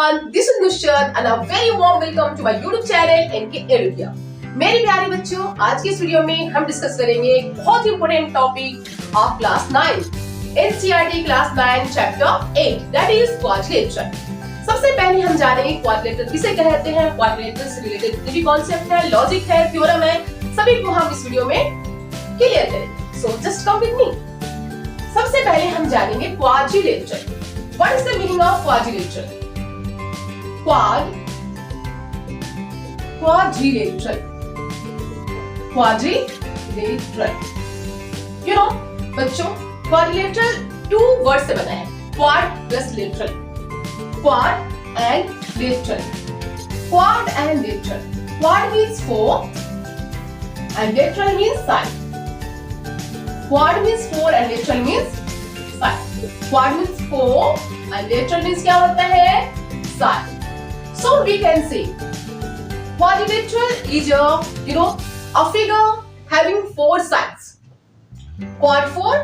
everyone, this is Nushat and a very warm welcome to my YouTube channel NK Edukia। मेरे प्यारे बच्चों, आज की इस वीडियो में हम डिस्कस करेंगे एक बहुत important topic of class 9 NCERT class 9 chapter 8 that is quadrilateral. सबसे पहले हम जानेंगे क्वाड्रिलेटरल किसे कहते हैं, क्वाड्रिलेटरल से रिलेटेड जितने भी कॉन्सेप्ट है, लॉजिक है, थ्योरम है, सभी को हम इस वीडियो में क्लियर करेंगे। So just come with me. सबसे पहले हम जानेंगे quadrilateral. What is the meaning of quadrilateral? Quadrilateral you know बच्चों, क्वाड्रिलेटरल 2 वर्ड से बना है, quad plus lateral, quad and lateral. Quad and lateral, quad means 4 and lateral means side. Quad means 4 and lateral means side. Quad means 4 and lateral means क्या होता है? Side. So we can say quadrilateral is a figure having 4 sides. Quad 4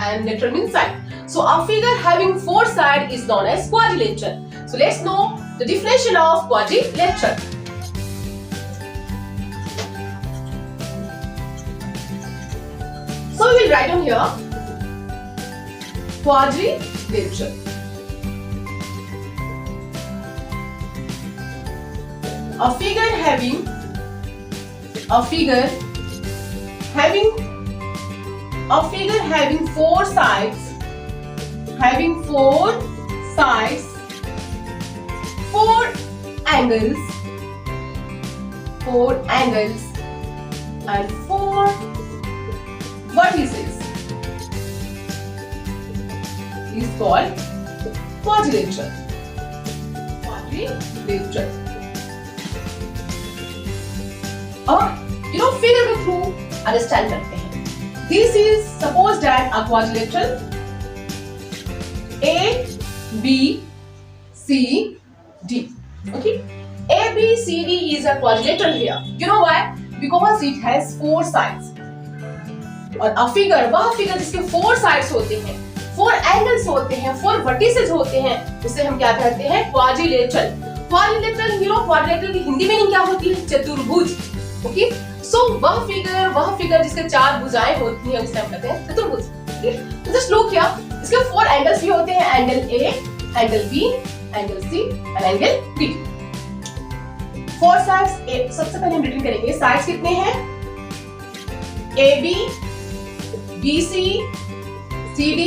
and lateral means side. So a figure having 4 sides is known as quadrilateral. So let's know the definition of quadrilateral. So we will write down here quadrilateral. A figure having 4 sides, 4 angles and 4 vertices is called quadrilateral. Figure के through understand करते हैं। This is suppose that a quadrilateral A, B, C, D. Okay, A, B, C, D is a quadrilateral here. You know why? Because it has 4 sides. और a figure वह figure जिसके 4 sides होते हैं, 4 angles होते हैं, 4 vertices होते हैं, उसे हम क्या कहते हैं? क्वाड्रिलेटरल। क्वाड्रिलेटरल की हिंदी मीनिंग क्या होती है? चतुर्भुज। ओके, सो वह फिगर जिसके 4 भुजाएं होती हैं उसे हम कहते हैं चतुर्भुज। तो जस्ट लुक हियर, इसके 4 एंगल्स भी होते हैं, angle A, angle B, angle C and angle B. 4 sides, सबसे पहले हम रिटन करेंगे साइड्स कितने हैं? A B, BC, CD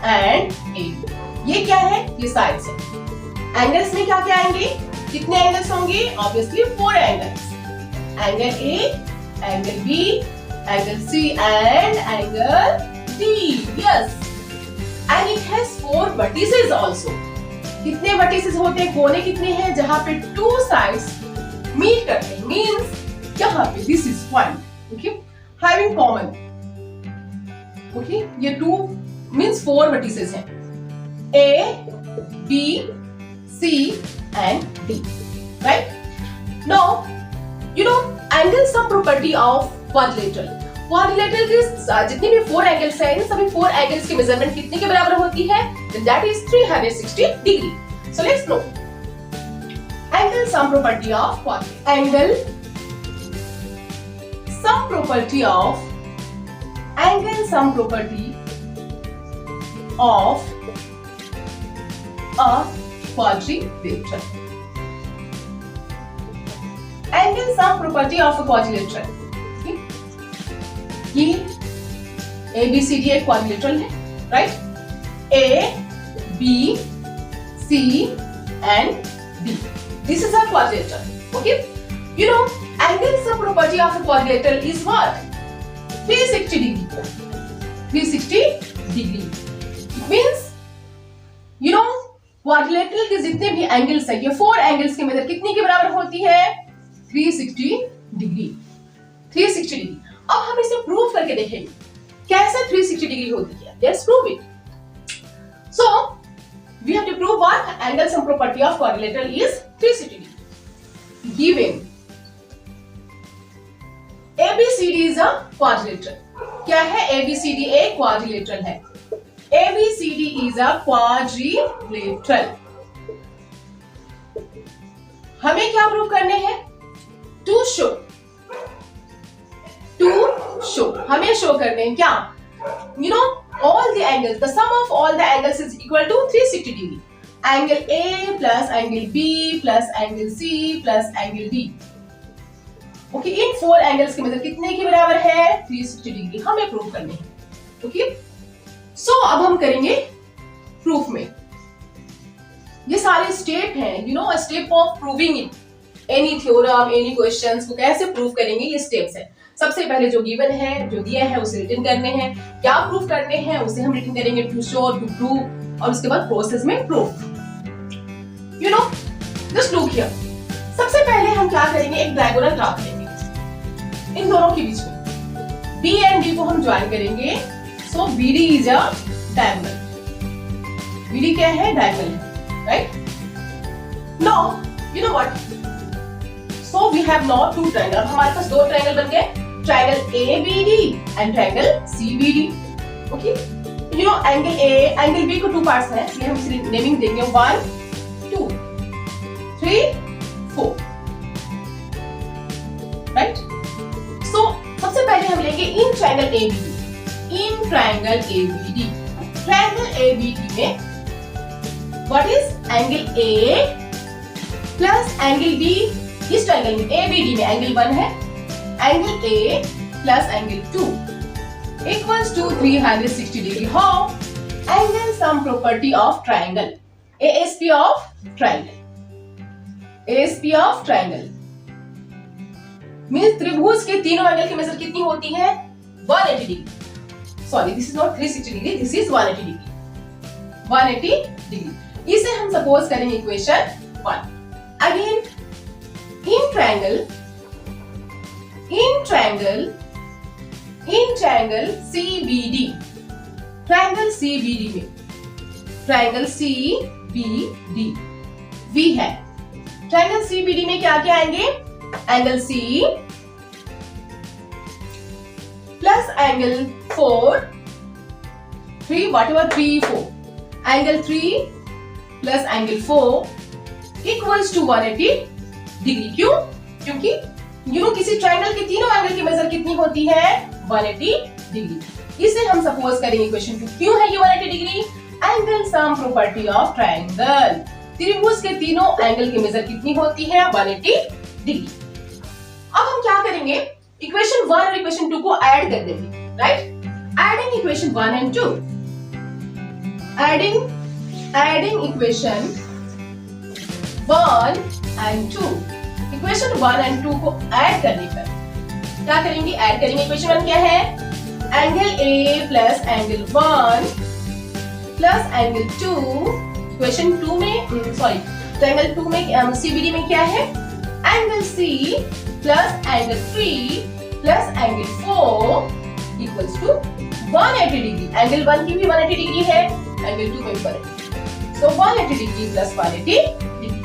and AB। ये क्या है? ये साइड्स है। एंगल्स में क्या क्या आएंगे? कितने एंगल्स होंगे? Obviously 4 angles, angle A, angle B, angle C and angle D। Yes, and it has 4 vertices also. कितने वर्टिसेस होते हैं? कोने कितने हैं? जहां पे 2 साइड्स मीट करते हैं, मींस यहां पे this is point. Okay, having common. Okay, ये 2 मीन्स 4 वर्टिसेस हैं, A, B, C and D, right? Now, angle sum property of quadrilateral. Quadrilateral के जितने भी 4 एंगल्स हैं, इन सभी 4 एंगल्स की मेजरमेंट कितने के बराबर होती है? Then that is 360 degree. So let's know angle sum property of quadrilateral. Angle sum property of angle sum property of a quadrilateral. Angle sum property of a quadrilateral. ये ABCD एक quadrilateral है, right? A, B, C and D. This is a quadrilateral. Okay? Angle sum property of a quadrilateral is what? 360 degree. 360 degree. It means, quadrilateral के जितने भी angles हैं, ये 4 angles की method कितनी के बराबर होती है? 360 डिग्री। 360 डिग्री। अब हम इसे प्रूव करके देखेंगे कैसे 360 डिग्री होती है। Let's prove it. So we have to prove what angle sum property of quadrilateral is 360 degree. Given ABCD is a quadrilateral. क्या है? ABCD एक क्वाड्रिलेटरल है। ABCD is a quadrilateral. हमें क्या प्रूव करने हैं? टू शो हमें शो करने हैं क्या? You know all the angles, the sum of all the angles is equal to 360 degree. Angle A plus angle B plus angle C plus angle D. Okay, in 4 angles के major कितने के बराबर है? 360 degree हमें prove करने हैं. Okay, सो अब हम करेंगे प्रूफ में. ये सारे स्टेप हैं, you know, step of proving it. Any theorem, any questions को कैसे प्रूव करेंगे, ये स्टेप्स हैं. सबसे पहले जो गिवन है, जो दिया है, उसे रिटन करने हैं. क्या प्रूफ करने हैं उसे हम रिटन करेंगे, टू शो, टू प्रूव, और उसके बाद प्रोसेस में proof. You know, just look here. सबसे पहले हम क्या करेंगे, एक डायगोनल ड्रा करेंगे इन दोनों के बीच में. बी एंड डी को हम ज्वाइन करेंगे. So B D is a diagonal. B D क्या है? डायगोनल है, right? Now you know what, so we have now two triangle. हमारे पास दो ट्रायंगल बन गए, triangle ABD and triangle CBD. Okay, you know angle A, angle B को two parts हैं, इसलिए हम इसे नेमिंग देंगे 1 2 3 4, राइट? सो सबसे पहले हम लेंगे in triangle ABD. In triangle ABD, triangle ABD में what is angle A plus angle B. इस ट्रायंगल में ABD में एंगल 1 है, angle A plus angle 2 equals to 360 degree. How? Angle sum property of triangle, ASP of triangle. ASP of triangle means त्रिभुज के तीनों angle की major कितनी होती है? 180 degree. Sorry, this is not 360 degree, this is 180 degree. 180 degree. इसे हम suppose करेंगे equation 1. Again in triangle CBD, triangle CBD में triangle CBD V है. triangle CBD में क्या क्या आएंगे? Angle C plus angle 4 3 whatever 3 4, angle 3 plus angle 4 equals to 180 degree. क्यों? क्योंकि यू नो किसी ट्रायंगल के तीनों एंगल की मेजर कितनी होती है? 180 डिग्री. इसे हम सपोज करेंगे क्वेश्चन 2. क्यों है ये 180 degree? Angle sum property of triangle. त्रिभुज के तीनों एंगल की मेजर कितनी होती है? 180 डिग्री. अब हम क्या करेंगे, इक्वेशन 1 और इक्वेशन 2 को ऐड कर देंगे, right? Adding equation 1 and 2. Adding equation 1 and 2. Equation 1 and 2 को ऐड करने पर क्या करेंगे? ऐड करेंगे. इक्वेशन 1 क्या है? Angle A plus angle 1 plus angle 2. Equation 2 में सॉरी ट्रायंगल 2 में CBD में क्या है? Angle C plus angle 3 plus angle 4 equals to 180 degree. Angle 1 की भी 180 डिग्री है, एंगल 2 में भी 180. सो 180 degree plus 180 degree.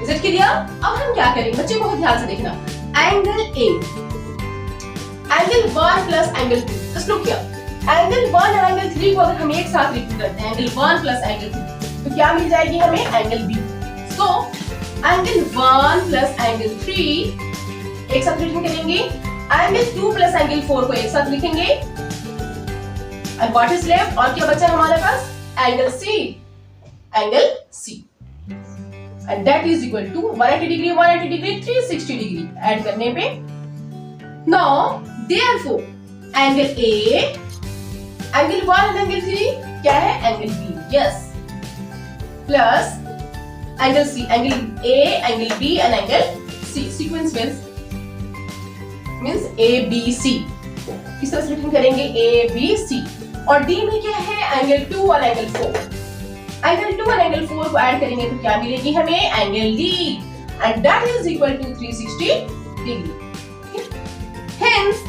Is it clear? अब हम क्या करेंगे बच्चे, बहुत ध्यान से देखना. Angle A, angle 1 plus angle 2. Just look here. Angle 1 और एंगल 3 को अगर हम एक साथ रिपीट करते हैं, एंगल 1 प्लस एंगल 3, तो क्या मिल जाएगी हमें? Angle B. So angle 1 plus angle 3 एक साथ रिपीट करेंगे, एंगल 2 प्लस एंगल 4 को एक साथ लिखेंगे, एंड व्हाट इज लेफ्ट? और क्या बचा हमारे पास? Angle C. And that is equal to 180 degree, 360 degree. Add करने पे now therefore angle A, angle 1 and angle 3 क्या है? angle B. Yes. Plus angle C, angle A, angle B and angle C. Sequence means A B C. किस तरह से लिखिंग करेंगे? A B C. और D में क्या है? angle 2 और angle 4. एंगल 2 और एंगल 4 को ऐड करेंगे तो क्या मिलेगी हमें? Angle D, and that is equal to 360 degree. Hence,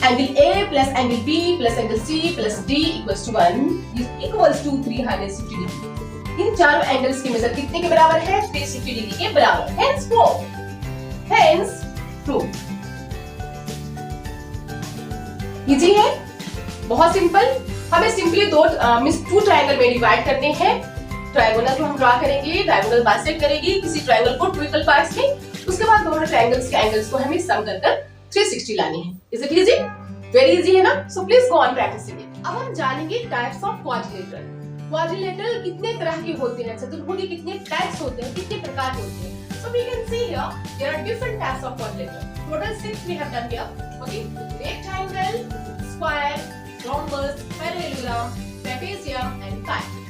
angle A plus angle B plus angle C plus D equals to 1 is equals to 360 degree. इन चारों एंगल्स की मेजर कितने के बराबर है? 360 डिग्री के बराबर. Hence proof. इजी है, बहुत सिंपल. हमें सिंपली 2 ट्रायंगल में डिवाइड करने हैं. ट्रायंगुलर को हम ड्रा करेंगे, डायगोनल बाइसेक्ट करेगी किसी ट्रायंगल को टू इक्वल पार्ट्स में, उसके बाद दोनों ट्रायंगल्स के एंगल्स को हमें सम कर कर 360 लानी है। Is it easy? Very easy है ना? So please go on practising it. अब हम जानेंगे टाइप्स ऑफ क्वाड्रिलेटरल। क्वाड्रिलेटरल कितने तरह के होते हैं, चतुर्भुज कितने टाइप्स होते हैं, कितने प्रकार होते हैं। So we can see here there are different types of quadrilateral. Total 6 we have done here. Okay, rectangle, square, rhombus, parallelogram, trapezium and kite.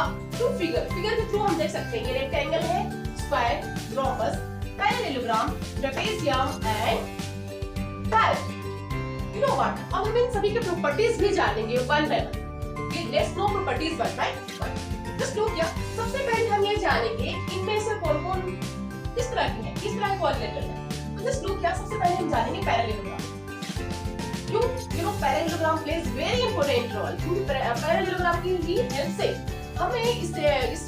अब टू फिगर के थ्रू हम देख सकते हैं ये रेक्टेंगल है, square, rhombus, parallelogram, trapezium and kite. You know what, अब हम इन सभी के प्रॉपर्टीज भी जानेंगे one by one. Let's know properties one by one. Just look here, सबसे पहले हम ये जानेंगे इनमें से कौन-कौन किस तरह की है, किस तरह के क्वाड्रिलेटरल है। तो जस्ट लुक हियर, सबसे पहले हम जानेंगे पैरेललोग्राम। क्यों? You know parallelogram plays very important role. क्योंकि पैरेललोग्राम की ही हेल्प से हमें इस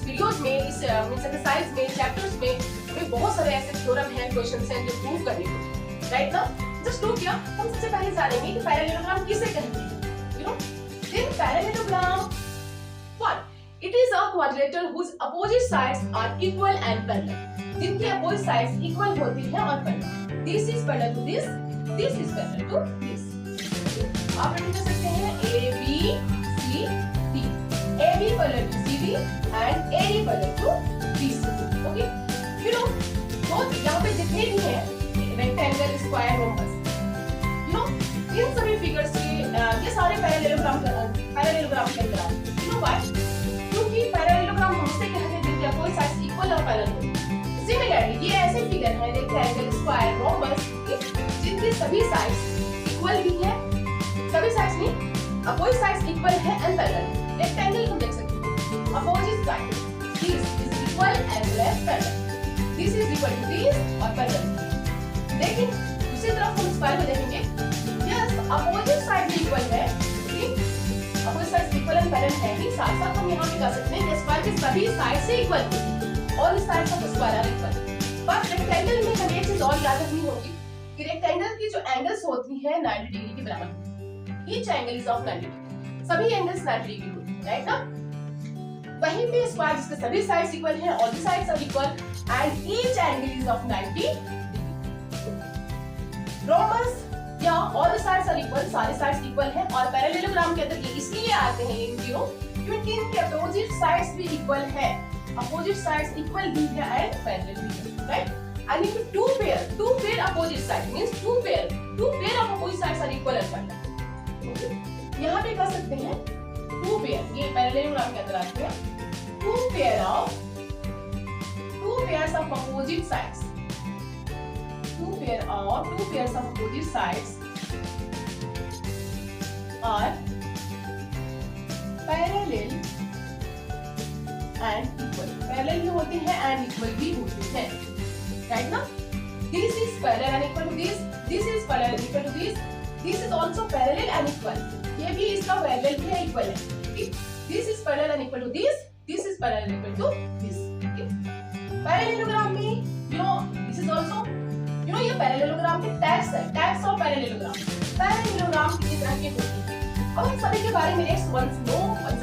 वीडियोस में, इस एक्सरसाइज में, चैप्टर्स में हमें बहुत सारे ऐसे थ्योरम हैं, क्वेश्चंस हैं जो प्रूव करने होंगे, राइट ना? जस्ट लुक हियर, हम सबसे पहले जानेंगे कि पैरेललोग्राम किसे कहते हैं। You know, in parallelogram what? It is a quadrilateral whose opposite sides are equal and parallel. जिनकी opposite sides equal होती हैं और parallel. This is parallel to this. This is parallel to this. आप ready कर सकते हैं A B C D. AB parallel to CD and AD parallel to BC. Okay? You know, तो यहाँ पे जितने भी हैं rectangle, square, rhombus. You know, इन सभी फिगर्स के ये सारे पैरेललोग्राम के अंदर आते हैं। You know why? क्योंकि पैरेललोग्राम हमसे कहते हैं जिनके अपोजिट साइड्स इक्वल और पैरेलल हों। सिमिलरली ये ऐसे फिगर हैं रेक्टेंगल, स्क्वायर, रोम्बस जिनकी सभी साइड्स इक्वल भी हैं, सभी साइड्स नहीं, अपोजिट साइड्स इक्वल है एंड पैरेलल। रेक्टेंगल हम देख सकते हैं opposite side this is equal as well as parallel, this is equal to this और पैरेलल। लेकिन दूसरी तरफ हम स्क्वायर को देखेंगे, यस अपोजिट साइड भी इक्वल है, opposite sides equal and parallel है ही, साथ साथ हम यहाँ भी कह सकते हैं कि स्क्वायर के सभी साइड से इक्वल है और इस साइड का स्क्वायर आर इक्वल। पर रेक्टेंगल में हमें एक चीज और याद रखनी होगी कि रेक्टेंगल की जो एंगल्स होती हैं 90 डिग्री के बराबर। Each angle is of 90 degree, सभी एंगल्स 90 डिग्री होती हैं, राइट ना? वहीं पे स्क्वायर जिसके सभी साइड्स इक्वल हैं, all the sides are equal and each angle is of 90 degree. Rhombus या ऑल साइड्स आर इक्वल, सारे साइड्स इक्वल हैं और पैरेललोग्राम के अंदर ये इसलिए आते हैं इन तीनों क्योंकि इनके अपोजिट साइड्स भी इक्वल है, अपोजिट साइड्स इक्वल भी है एंड पैरेलल भी है, right? And if two pair opposite side means two pair of opposite sides are equal and parallel. Okay, यहां पे कह सकते हैं टू पेयर, ये पैरेललोग्राम के अंदर आते हैं two pairs of opposite sides, two pairs of opposite sides are parallel and equal. Parallel भी होते हैं and equal भी होते हैं, right ना? This is parallel and equal to this. This is parallel and equal to this. This is also parallel and equal. ये भी इसका parallel भी है, equal है. Okay? This is parallel and equal to this. This is parallel and equal to this. Okay? Parallelogram में, you know, this is also ये parallelogram के types of parallelogram कितनी तरह के होते हैं। अब इन सभी के बारे में वंस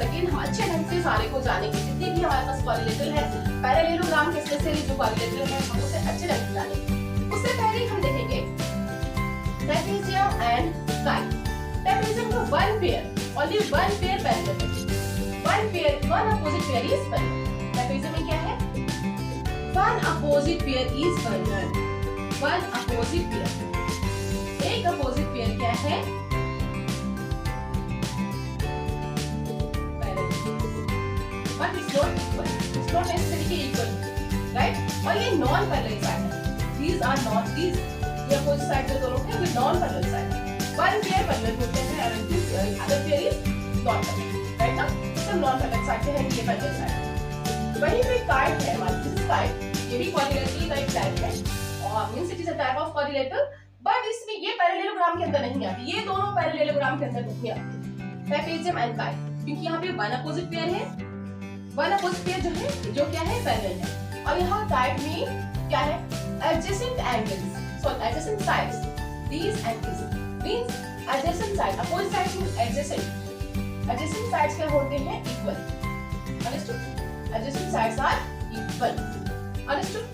अगेन हम अच्छे ढंग से सारे को जानेंगे, जितने भी हमारे पास क्वाड्रिलेटरल है, पैरेललोग्राम के स्पेशली जो क्वाड्रिलेटरल है हम उसे अच्छे ढंग से जानेंगे। उससे पहले हम देखेंगे ट्रेपेजियम एंड काइट। ट्रेपेजियम में one pair, only one pair parallel है, one opposite pair is parallel. Trapezium में क्या है? One opposite pair is parallel, one opposite pair, एक अपोजिट पेयर क्या है? Parallel, but it's not equal, it's not necessary equal, right? और ये non parallel side है, these are not these, ये अपोजिट साइड जो दोनों हैं ये नॉन पैरेलल साइड है। वन पेयर पैरेलल होते हैं और other pair is non parallel, right ना? सब नॉन पैरेलल साइड है, ये पैरेलल साइड है। वहीं पे काइट है हमारी, दिस इज काइट, ये भी क्वाड्रिलेटरल का एक टाइप है और means it is a type of quadrilateral, but इसमें ये पैरेललोग्राम के अंदर नहीं आती, ये दोनों पैरेललोग्राम के अंदर नहीं आती, ट्रेपेजियम एंड काइट, क्योंकि यहाँ पे वन अपोजिट पेयर है, वन अपोजिट पेयर जो है जो क्या है पैरेलल है, और यहाँ काइट में क्या है? Adjacent angles, so adjacent sides, these and this means adjacent side, opposite sides means adjacent, adjacent sides क्या होते हैं? Equal, understood? adjacent sides are equal. Understood?